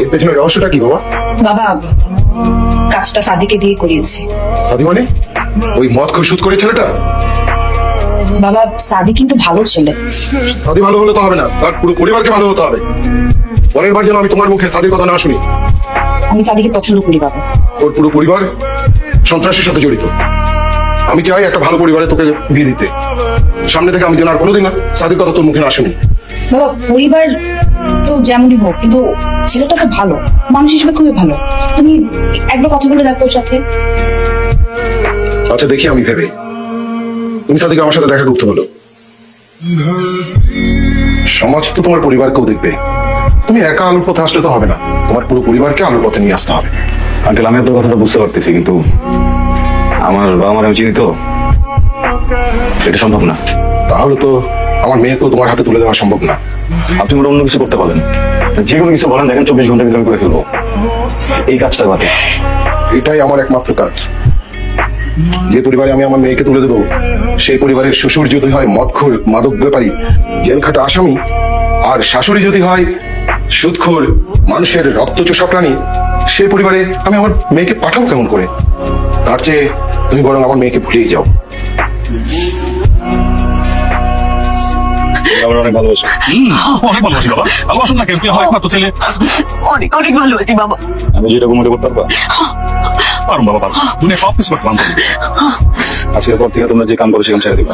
এর পেছনে রহস্যটা কি বাবা? বাবা, কাজটা সাদিকে দিয়ে করিয়েছি। সাদি মানে ওই মদ খোর সুদ করে ছেলেটা? বাবা, সাদি কিন্তু ভালো ছেলে। সাদি ভালো হলে তো হবে না, তার পুরো পরিবারকে ভালো হতে হবে। পরের বার যেন আমি তোমার মুখে সাদির কথা না শুনি। আমি সাদিকে পছন্দ করি বাবা। ওর পুরো পরিবার সন্ত্রাসের সাথে জড়িত। আমি চাই একটা ভালো পরিবারে তোকে বিয়ে দিতে। সামনে থেকে আমি যেন আর কোনোদিন সাদির কথা তোর মুখে না শুনি। বাবা, পরিবার তো যেমনই হোক, কিন্তু ছেলেটা তো ভালো, মানুষ হিসেবে খুবই ভালো। তুমি একবার কথা বলে দেখো ওর সাথে। আচ্ছা, দেখি আমি ভেবে। তুমি সাদিকে আমার সাথে দেখা করতে বলো। সমাজ তো তোমার পরিবারকেও দেখবে। তুমি একা আলোর পথে আসলে তো হবে না, তোমার পুরো পরিবারকে আলোর পথে নিয়ে আসতে হবে। আঙ্কেল, আমি আপনার কথাটা বুঝতে পারতেছি, কিন্তু আমার বাবা মার আমি চিনি তো, এটা সম্ভব না। তাহলে তো আমার মেয়েকেও তোমার হাতে তুলে দেওয়া সম্ভব না। আপনি মোটা অন্য কিছু করতে পারেন, যে কোনো কিছু বলেন, দেখেন 24 ঘন্টার ভিতরে আমি করে ফেলবো এই কাজটা বাদে। এটাই আমার একমাত্র কাজ। যে পরিবারে আমি আমার মেয়েকে তুলে দেবো, সেই পরিবারের শ্বশুর যদি হয় মদখোর, মাদক ব্যাপারী, জেলখাটা আসামি, আর শাশুড়ি যদি হয় সুদখোর, মানুষের রক্ত চোষা প্রাণী, সেই পরিবারে আমি আমার মেয়েকে পাঠাবো কেমন করে? তার চেয়ে তুমি বরং আমার মেয়েকে ভুলেই যাও। আমার অনেক ভালোবাসি। অনেক ভালোবাসি বাবা। ভালোবাসুন না কেন, তুই আমার একমাত্র ছেলে। অনেক অনেক ভালোবাসি বাবা। আমি যেটা মনে করতে পারবা পারুন বাবা, পারুন। দুনিয়া সব কিছু করতে পারতাম। আজকের পর থেকে তোমরা যে কাম করো সেখানে ছেড়ে দিবা।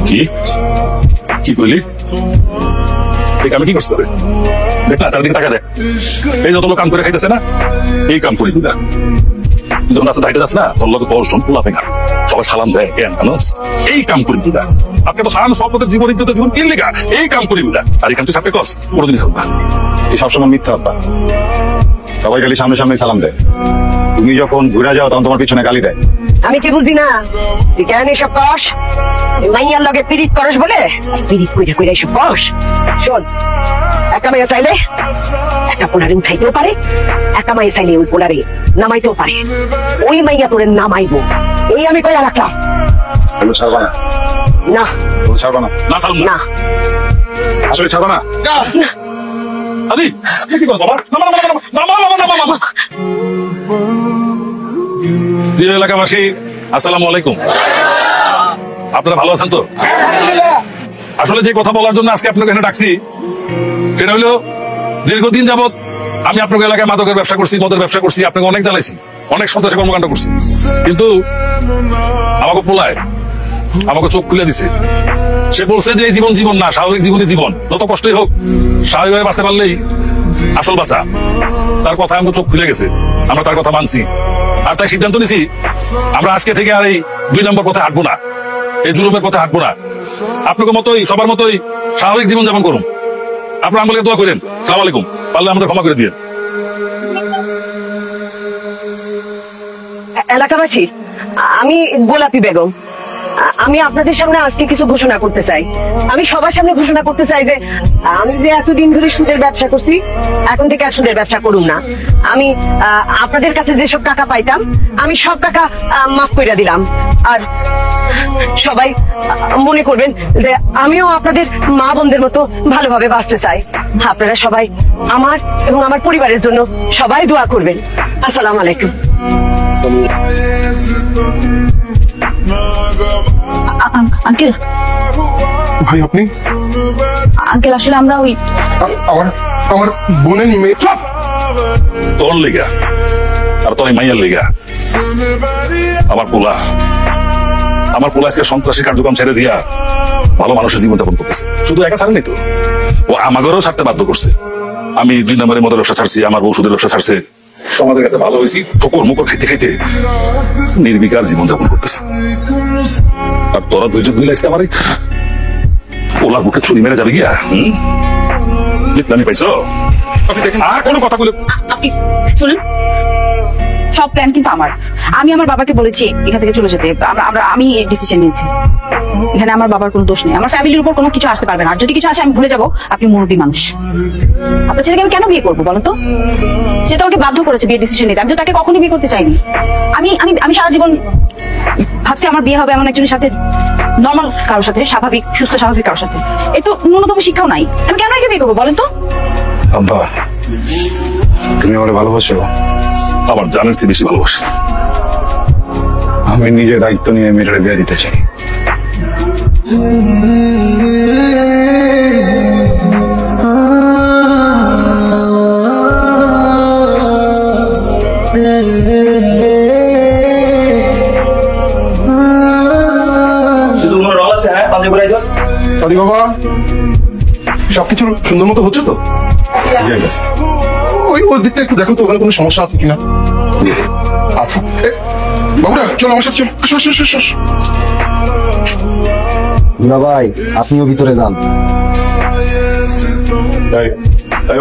কি কি কইলি? এই কামে কি করতে হবে? দেখ না, চারদিকে টাকা দেখ। এই যত লোক কাম করে খাইতেছে না, এই কাম করি না। যখন রাস্তা ধাইতে যাস না, তোর লোক 10 জন পোলা পেঙ্গা সবাই সালাম দেয়, কেন জানোস? এই কাম করি না। আজকে তো সারান সব লোকের জীবন ইজ্জতের জীবন কিনলে গা, এই কাম করি না। আর এই কাম তুই সাথে কস, কোনোদিন ছাড়ব না। এই সবসময় মিথ্যা কথা। সবাই খালি সামনে সামনে সালাম দেয়, তুমি যখন ঘুরে যাও তখন তোমার পিছনে গালি দেয়। আমি কি বুঝি না তুই কেন এসব কস? মাইয়ার লগে পিরিত করস বলে পিরিত কইরা কইরা এসব কস। শোন, একটা মাইয়া চাইলে একটা পোলারে উঠাইতেও পারে, একটা মাইয়া চাইলে ওই পোলারে নামাইতেও পারে। ওই মাইয়া তোরে নামাইবো, এই আমি কইয়া রাখলাম। এগুলো ছাড়বা না? না এগুলো ছাড়বা না? না ছাড়ব না। না। আসলে ছাড়বা না? আদি, কি করছ বাবা? নামা, নামা, নামা, নামা, নামা, নামা, নামা। প্রিয় এলাকাবাসী, আসসালামু আলাইকুম। আপনারা ভালো আছেন তো? আসলে যে কথা বলার জন্য আজকে আপনাকে এখানে ডাকছি, সেটা হলো দীর্ঘদিন যাবত আমি আপনাকে এলাকায় মাদকের ব্যবসা করছি, মদের ব্যবসা করছি, আপনাকে অনেক জ্বালাইছি, অনেক সন্ত্রাসী কর্মকাণ্ড করছি, কিন্তু আমাকে পোলায় আমাকে চোখ খুলে দিছে। সে বলছে যে এই জীবন জীবন না, স্বাভাবিক জীবনই জীবন, যত কষ্টই হোক স্বাভাবিকভাবে বাঁচতে পারলেই আসল বাঁচা। তার কথা আমাকে চোখ খুলে গেছে, আমরা তার কথা মানছি, আর তাই সিদ্ধান্ত নিছি আমরা আজকে থেকে আর এই 2 নম্বর পথে হাঁটবো না, এই জুলুমের পথে হাঁটবো না। আপনাকে মতোই সবার মতোই স্বাভাবিক জীবন যাপন করুন। আপনারা আমাকে দোয়া করেন। সালাম আলাইকুম। পারলে আমাদের ক্ষমা করে দিয়ে। এলাকাবাসী, আমি গোলাপী বেগম। আমি আপনাদের সামনে আজকে কিছু ঘোষণা করতে চাই। আমি সবার সামনে ঘোষণা করতে চাই যে আমি যে এতদিন ধরে সুদের ব্যবসা করছি, এখন থেকে আর সুদের ব্যবসা করুম না। আমি আপনাদের কাছে যেসব টাকা পাইতাম, আমি সব টাকা মাফ করে দিলাম। আর সবাই মনে করবেন যে আমিও আপনাদের মা বোনদের মতো ভালোভাবে বাঁচতে চাই। আপনারা সবাই আমার এবং আমার পরিবারের জন্য সবাই দোয়া করবেন। আসসালামু আলাইকুম। আঙ্কেল, ভাই আপনি? আঙ্কেল আসলে আমরা ওই আমার আমার বোনের মেয়ে। চুপ! তোর লেগা আর তোর এই মাইয়ার লেগা আমার পোলা আজকে সন্ত্রাসী কার্যক্রম ছেড়ে দিয়া ভালো মানুষের জীবনযাপন করতেছে। শুধু একা ছাড়েনি তো, ও আমাদেরও ছাড়তে বাধ্য করছে। আমি 2 নম্বরের মদের ব্যবসা ছাড়ছি, আমার বউ সুদের ব্যবসা ছাড়ছে, সমাজের কাছে ভালো হয়েছি, ঠোকর মুকর খাইতে খাইতে নির্বিকার জীবনযাপন করতেছে। আর তোরা 2 জন মিলে আজকে আমার ওলার বুকে ছুরি মেরে যাবে গিয়া। আমি পাইছো? আপনি দেখেন, আর কোনো কথা বলে আপনি শুনুন, সব প্ল্যান কিন্তু আমার। আমি আমার বাবাকে বলেছি এখান থেকে চলে যেতে। আমি ডিসিশন নিয়েছি। এখানে আমার বাবার কোনো দোষ নেই, আমার ফ্যামিলির উপর কোনো কিছু আসতে পারবে না। আর যদি কিছু আসে আমি ভুলে যাবো আপনি মুরব্বী মানুষ। আপনার ছেলেকে আমি কেন বিয়ে করবো বলো তো? সে তো আমাকে বাধ্য করেছে বিয়ে ডিসিশন নিতে। আমি তো তাকে কখনোই বিয়ে করতে চাইনি। আমি আমি আমি সারা জীবন ভাবছি আমার বিয়ে হবে এমন একজনের সাথে, নর্মাল কারোর সাথে, স্বাভাবিক সুস্থ স্বাভাবিক কারোর সাথে। এই তো ন্যূনতম শিক্ষাও নাই, আমি কেন একে বিয়ে করবো বলেন তো? আব্বা তুমি আমার ভালোবাসো? আমার জানের চেয়ে বেশি ভালোবাসি। আমি নিজে দায়িত্ব নিয়ে মেয়েটারে বিয়ে দিতে চাই। সাদি বাবা, সবকিছু সুন্দর মতো হচ্ছে তো? ওই ওর দিকটা একটু দেখো তো, ওখানে কোনো সমস্যা আছে কিনা। আচ্ছা বাবুরা, চলো আমার সাথে, চলো, আসো আসো আসো আসো। দুলা ভাই, আপনিও ভিতরে যান।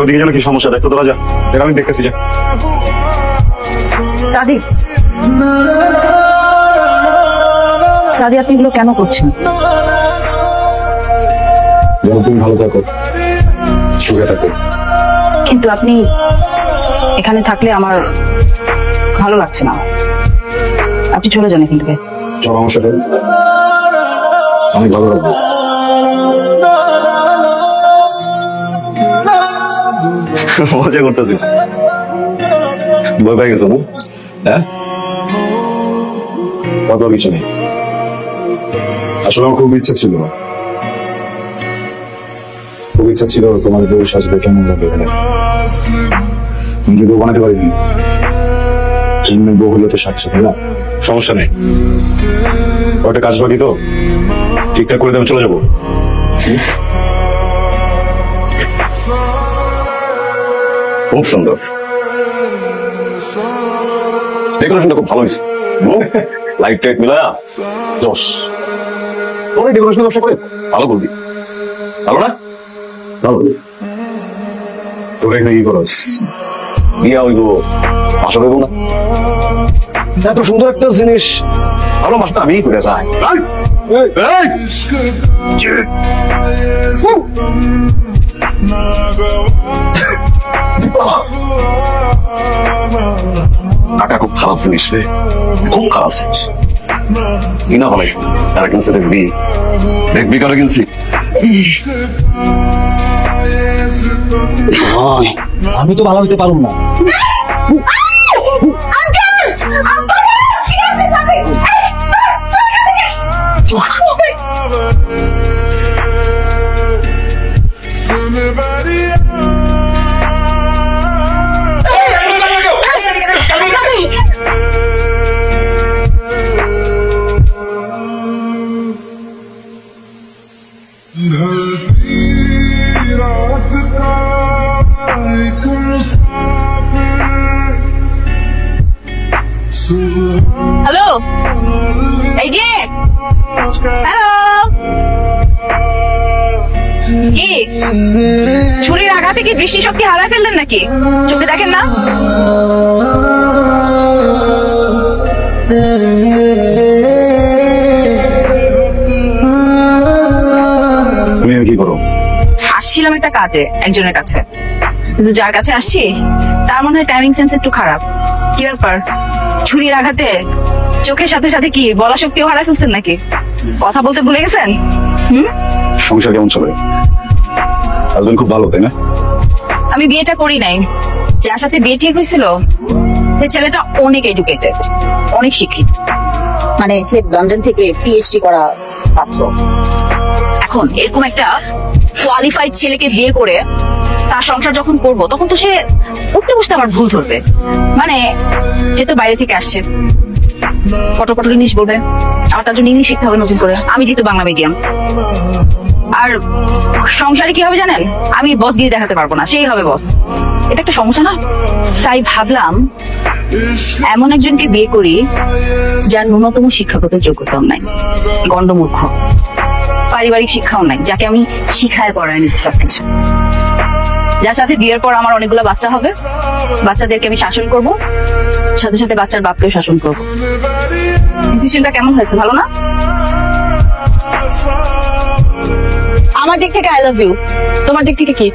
ওদিকে যেন কি সমস্যা, দেখতে তো রাজা। আমি দেখতেছি যে সাদি, সাদি আপনি এগুলো কেন করছেন? যেন তুমি ভালো থাকো, সুখে থাকো। কিন্তু আপনি এখানে থাকলে আমার ভালো লাগছে না। আপনি চলে যান এখান থেকে। চলো আমার সাথে, আমি ভালো রাখবো। মজা করতেছি, ভয় পেয়ে গেছো না? হ্যাঁ, কত কিছু নেই। আসলে আমার খুব ইচ্ছা ছিল, খুব ইচ্ছা ছিল তোমার বউ সাজবে কেমন লাগবে এখানে। নিজে বউ বানাতে পারিনি, বউ হলে তো সাজছো, তাই না? সমস্যা নেই, ওটা কাজ বাকি তো, ঠিকঠাক করে দেবে, চলে যাবো। খুব সুন্দর, ডেকোরেশনটা খুব ভালো হয়েছে। লাইট টাইট মিলা জস। তোর ডেকোরেশন ব্যবসা করে ভালো করবি, ভালো না? ভালো। তোর এখানে কি করস? বিয়া হইব, বাসা হইব না? এত সুন্দর একটা জিনিস ভালো মাসটা আমি করে যাই। টাকা খুব খারাপ জিনিস রে, খুব খারাপ জিনিস। কিনা ভালো তারা কিনছে, দেখবি দেখবি কারা কিনছি। আমি তো ভালো হইতে পারুম না। হ্যালো, এই যে হ্যালো, কি ছুরির আঘাতে কি দৃষ্টিশক্তি হারায় ফেললেন নাকি? চোখে দেখেন না? তুমি কি করো? আসছিলাম একটা কাজে একজনের কাছে, কিন্তু যার কাছে আসছি তার মনে হয় টাইমিং সেন্স একটু খারাপ। কি ব্যাপার, ছুরির আঘাতে চোখের সাথে সাথে কি বলা শক্তিও হারায় ফেলছেন নাকি? কথা বলতে ভুলে গেছেন? সংসার কেমন চলে? হাজবেন্ড খুব ভালো, তাই না? আমি বিয়েটা করি নাই, যার সাথে বিয়ে ঠিক হয়েছিল সে ছেলেটা অনেক এডুকেটেড, অনেক শিক্ষিত, মানে সে লন্ডন থেকে পিএইচডি করা পাত্র। এখন এরকম একটা কোয়ালিফাইড ছেলেকে বিয়ে করে তার সংসার যখন করব, তখন তো সে উঠতে বসতে আমার ভুল ধরবে। মানে সে তো বাইরে থেকে আসছে, কটকট ইংলিশ বলবে, আমার তার জন্য ইংলিশ শিখতে হবে নতুন করে। আমি যেহেতু বাংলা মিডিয়াম, আর সংসারে কি হবে জানেন, আমি বস গিয়ে দেখাতে পারবো না, সেই হবে বস। এটা একটা সমস্যা না? তাই ভাবলাম এমন একজনকে বিয়ে করি যার ন্যূনতম শিক্ষাগত যোগ্যতাও নাই, গণ্ডমূর্খ, পারিবারিক শিক্ষাও নাই, যাকে আমি শিখায় পড়ায় নিতে সবকিছু, যার সাথে বিয়ের পর আমার অনেকগুলো বাচ্চা হবে, বাচ্চাদেরকে আমি শাসন করব, সাথে সাথে বাচ্চার বাপকেও শাসন করব। ডিসিশনটা কেমন হয়েছে, ভালো না? আমার দিক থেকে আই লাভ ইউ, তোমার দিক থেকে কি?